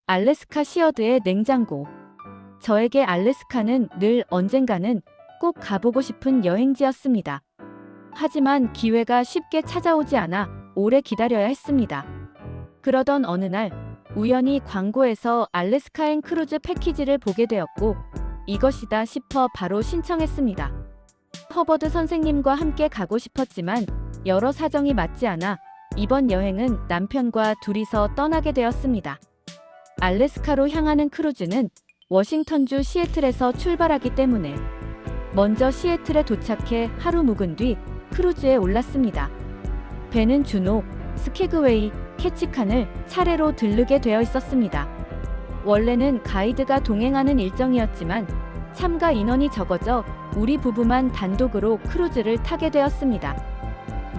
알래스카 시어드의 냉장고. 저에게 알래스카는 늘 언젠가는 꼭 가보고 싶은 여행지였습니다. 하지만 기회가 쉽게 찾아오지 않아 오래 기다려야 했습니다. 그러던 어느 날 우연히 광고에서 알래스카행 크루즈 패키지를 보게 되었고 이것이다 싶어 바로 신청했습니다. 허버드 선생님과 함께 가고 싶었지만 여러 사정이 맞지 않아 이번 여행은 남편과 둘이서 떠나게 되었습니다. 알래스카로 향하는 크루즈는 워싱턴주 시애틀에서 출발하기 때문에 먼저 시애틀에 도착해 하루 묵은 뒤 크루즈에 올랐습니다. 배는 주노, 스케그웨이, 캐치칸을 차례로 들르게 되어 있었습니다. 원래는 가이드가 동행하는 일정이었지만 참가 인원이 적어져 우리 부부만 단독으로 크루즈를 타게 되었습니다.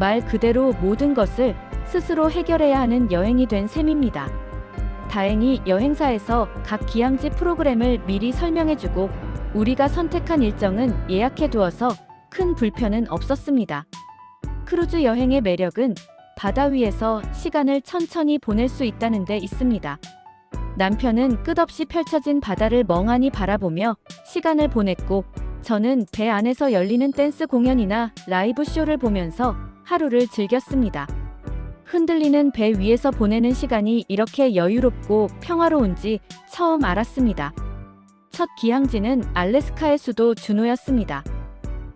말 그대로 모든 것을 스스로 해결해야 하는 여행이 된 셈입니다. 다행히 여행사에서 각 기항지 프로그램을 미리 설명해주고 우리가 선택한 일정은 예약해두어서 큰 불편은 없었습니다. 크루즈 여행의 매력은 바다 위에서 시간을 천천히 보낼 수 있다는 데 있습니다. 남편은 끝없이 펼쳐진 바다를 멍하니 바라보며 시간을 보냈고 저는 배 안에서 열리는 댄스 공연이나 라이브 쇼를 보면서 하루를 즐겼습니다. 흔들리는 배 위에서 보내는 시간이 이렇게 여유롭고 평화로운지 처음 알았습니다. 첫 기항지는 알래스카의 수도 주노였습니다.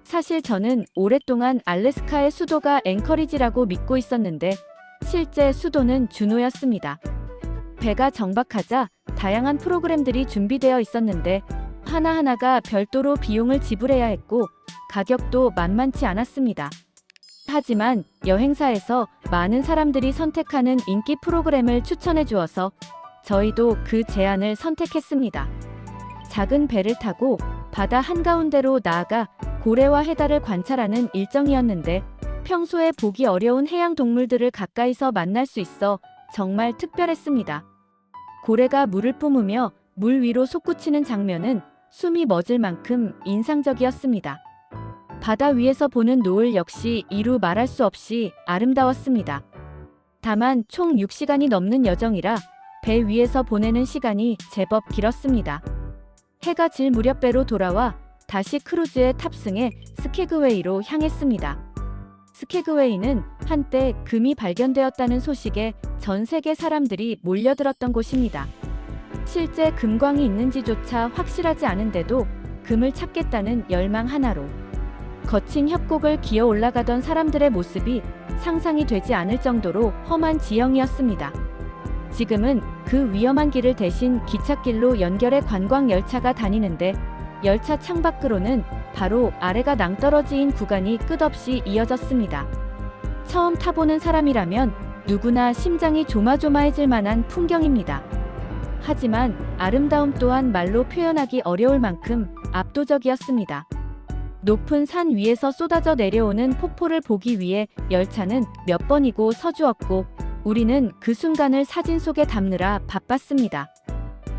사실 저는 오랫동안 알래스카의 수도가 앵커리지라고 믿고 있었는데 실제 수도는 주노였습니다. 배가 정박하자 다양한 프로그램들이 준비되어 있었는데 하나하나가 별도로 비용을 지불해야 했고 가격도 만만치 않았습니다. 하지만 여행사에서 많은 사람들이 선택하는 인기 프로그램을 추천해 주어서 저희도 그 제안을 선택했습니다. 작은 배를 타고 바다 한가운데로 나아가 고래와 해달을 관찰하는 일정이었는데 평소에 보기 어려운 해양 동물들을 가까이서 만날 수 있어 정말 특별했습니다. 고래가 물을 뿜으며 물 위로 솟구치는 장면은 숨이 멎을 만큼 인상적이었습니다. 바다 위에서 보는 노을 역시 이루 말할 수 없이 아름다웠습니다. 다만 총 6시간이 넘는 여정이라 배 위에서 보내는 시간이 제법 길었습니다. 해가 질 무렵 배로 돌아와 다시 크루즈에 탑승해 스케그웨이로 향했습니다. 스케그웨이는 한때 금이 발견되었다는 소식에 전 세계 사람들이 몰려들었던 곳입니다. 실제 금광이 있는지조차 확실하지 않은데도 금을 찾겠다는 열망 하나로 거친 협곡을 기어 올라가던 사람들의 모습이 상상이 되지 않을 정도로 험한 지형이었습니다. 지금은 그 위험한 길을 대신 기찻길로 연결해 관광 열차가 다니는데 열차 창밖으로는 바로 아래가 낭떠러지인 구간이 끝없이 이어졌습니다. 처음 타보는 사람이라면 누구나 심장이 조마조마해질 만한 풍경입니다. 하지만 아름다움 또한 말로 표현하기 어려울 만큼 압도적이었습니다. 높은 산 위에서 쏟아져 내려오는 폭포를 보기 위해 열차는 몇 번이고 서주었고 우리는 그 순간을 사진 속에 담느라 바빴습니다.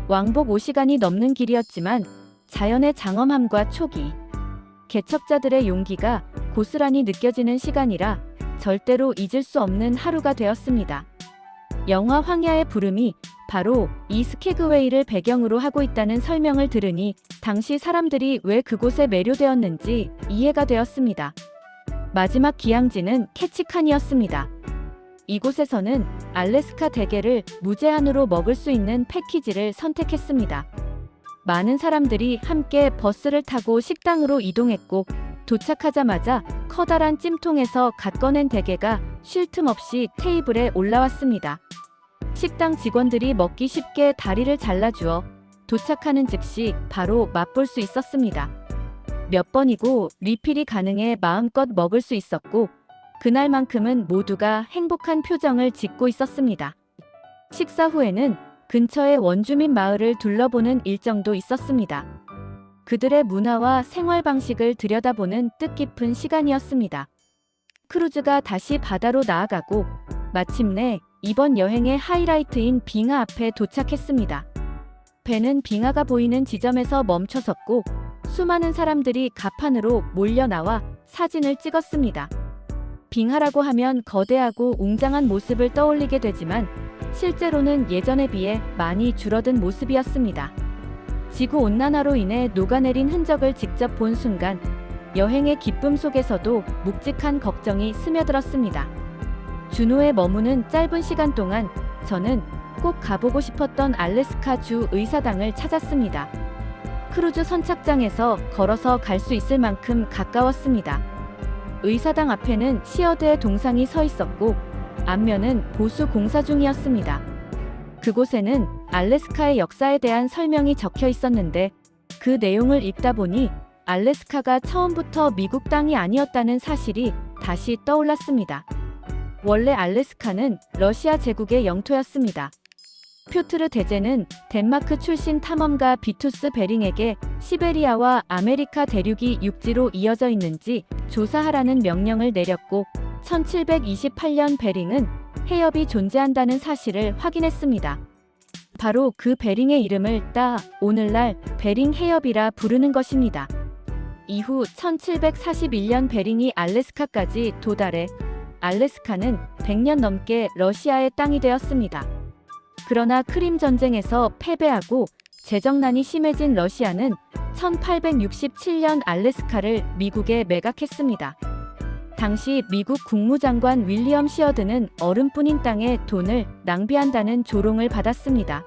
왕복 5시간이 넘는 길이었지만 자연의 장엄함과 초기, 개척자들의 용기가 고스란히 느껴지는 시간이라 절대로 잊을 수 없는 하루가 되었습니다. 영화 황야의 부름이 바로 이 스케그웨이를 배경으로 하고 있다는 설명을 들으니 당시 사람들이 왜 그곳에 매료되었는지 이해가 되었습니다. 마지막 기항지는 캐치칸이었습니다. 이곳에서는 알래스카 대게를 무제한으로 먹을 수 있는 패키지를 선택했습니다. 많은 사람들이 함께 버스를 타고 식당으로 이동했고 도착하자마자 커다란 찜통에서 갓 꺼낸 대게가 쉴 틈 없이 테이블에 올라왔습니다. 식당 직원들이 먹기 쉽게 다리를 잘라주어 도착하는 즉시 바로 맛볼 수 있었습니다. 몇 번이고 리필이 가능해 마음껏 먹을 수 있었고 그날만큼은 모두가 행복한 표정을 짓고 있었습니다. 식사 후에는 근처의 원주민 마을을 둘러보는 일정도 있었습니다. 그들의 문화와 생활 방식을 들여다보는 뜻깊은 시간이었습니다. 크루즈가 다시 바다로 나아가고 마침내 이번 여행의 하이라이트인 빙하 앞에 도착했습니다. 배는 빙하가 보이는 지점에서 멈춰섰고 수많은 사람들이 갑판으로 몰려 나와 사진을 찍었습니다. 빙하라고 하면 거대하고 웅장한 모습을 떠올리게 되지만 실제로는 예전에 비해 많이 줄어든 모습이었습니다. 지구온난화로 인해 녹아내린 흔적을 직접 본 순간 여행의 기쁨 속에서도 묵직한 걱정이 스며들었습니다. 주노에 머무는 짧은 시간 동안 저는 꼭 가보고 싶었던 알래스카 주 의사당을 찾았습니다. 크루즈 선착장에서 걸어서 갈 수 있을 만큼 가까웠습니다. 의사당 앞에는 시어드의 동상이 서 있었고 앞면은 보수 공사 중이었습니다. 그곳에는 알래스카의 역사에 대한 설명이 적혀 있었는데 그 내용을 읽다 보니 알래스카가 처음부터 미국 땅이 아니었다는 사실이 다시 떠올랐습니다. 원래 알래스카는 러시아 제국의 영토였습니다. 표트르 대제는 덴마크 출신 탐험가 비투스 베링에게 시베리아와 아메리카 대륙이 육지로 이어져 있는지 조사하라는 명령을 내렸고 1728년 베링은 해협이 존재한다는 사실을 확인했습니다. 바로 그 베링의 이름을 따 오늘날 베링 해협이라 부르는 것입니다. 이후 1741년 베링이 알래스카까지 도달해 알래스카는 100년 넘게 러시아의 땅이 되었습니다. 그러나 크림 전쟁에서 패배하고 재정난이 심해진 러시아는 1867년 알래스카를 미국에 매각했습니다. 당시 미국 국무장관 윌리엄 시어드는 얼음뿐인 땅에 돈을 낭비한다는 조롱을 받았습니다.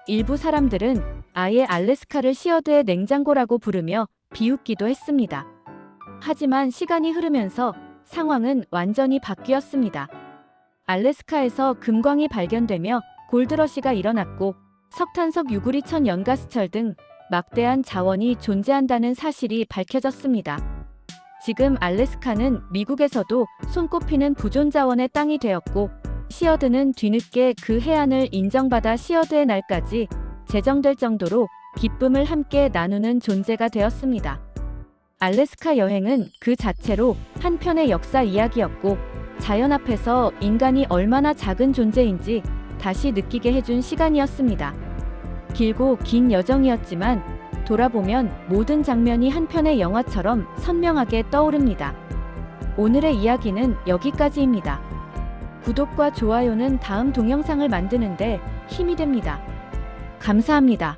일부 사람들은 아예 알래스카를 시어드의 냉장고라고 부르며 비웃기도 했습니다. 하지만 시간이 흐르면서 상황은 완전히 바뀌었습니다. 알래스카에서 금광이 발견되며 골드러시가 일어났고 석탄석 유구리 천 연가스철 등 막대한 자원이 존재한다는 사실이 밝혀졌습니다. 지금 알래스카는 미국에서도 손꼽히는 부존 자원의 땅이 되었고 시어드는 뒤늦게 그 해안을 인정받아 시어드의 날까지 제정될 정도로 기쁨을 함께 나누는 존재가 되었습니다. 알래스카 여행은 그 자체로 한편의 역사 이야기였고 자연 앞에서 인간이 얼마나 작은 존재인지 다시 느끼게 해준 시간이었습니다. 길고 긴 여정이었지만 돌아보면 모든 장면이 한 편의 영화처럼 선명하게 떠오릅니다. 오늘의 이야기는 여기까지입니다. 구독과 좋아요는 다음 동영상을 만드는데 힘이 됩니다. 감사합니다.